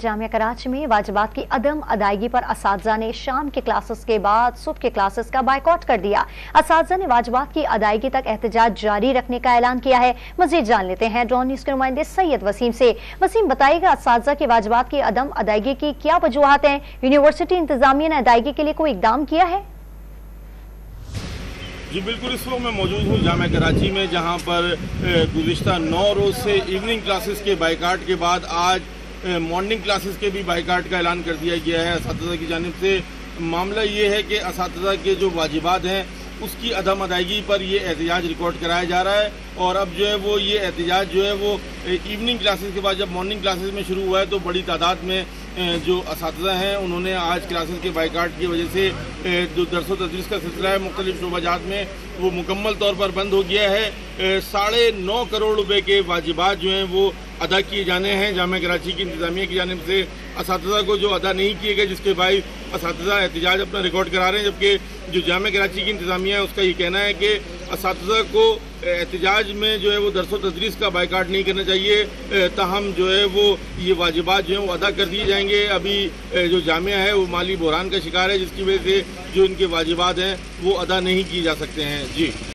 जामिया कराची में वाजिबात की अदम अदायगी पर असातिज़ा ने शाम के क्लासेस के बाद सुबह के क्लासेस का बाइकआउट कर दिया। असातिज़ा ने वाजिबात की अदायगी तक एहतजाज जारी रखने का ऐलान किया है। मज़ीद जान लेते हैं डॉन न्यूज़ के नुमाइंदे सैयद वसीम से। वसीम, बताइएगा असातिज़ा की वाजिबात की अदम अदायगी की क्या वजूहात हैं? यूनिवर्सिटी इंतजामिया ने अदायगी के लिए कोई इकदाम किया है? जी बिल्कुल, इस वक्त मैं मौजूद हूँ जामिया कराची में, जहाँ पर गुज़िश्ता 9 रोज़ से इवनिंग क्लासेस के बाइकाट के बाद आज मॉर्निंग क्लासेस के भी बाइकाट का ऐलान कर दिया गया है असातिज़ा की जानिब से। मामला ये है कि असातिज़ा के जो वाजिबात हैं उसकी अदम अदायगी पर ये एहतजाज रिकॉर्ड कराया जा रहा है, और अब जो है वो ये एहतजाज जो है वो इवनिंग क्लासेस के बाद जब मॉर्निंग क्लासेस में शुरू हुआ है तो बड़ी तादाद में जो असातिज़ा हैं उन्होंने आज क्लासेस के बाइकाट की वजह से जो दरस व तदरीस का सिलसिला है मुख्तलिफ शोबाजात में वो मुकम्मल तौर पर बंद हो गया है। 9.5 करोड़ रुपए के वाजिबात जो हैं वो अदा किए जाने हैं जामिया कराची की इंतजामिया की जानिब से। असातिज़ा को जो अदा नहीं किए गए जिसके बाई असातिज़ा एहतजाज अपना रिकॉर्ड करा रहे हैं, जबकि जो जामिया कराची की इंतजामिया है उसका ये कहना है कि असातिज़ा को एहतजाज में जो है वो दरस व तदरीस का बाइकाट नहीं करना चाहिए, ताहम जो है वो ये वाजिबात जो है वो अदा कर दिए जाएंगे। अभी जो जामिया है वो माली बहरान का शिकार है जिसकी वजह से जो इनके वाजिबात हैं वो अदा नहीं किए जा सकते हैं। जी।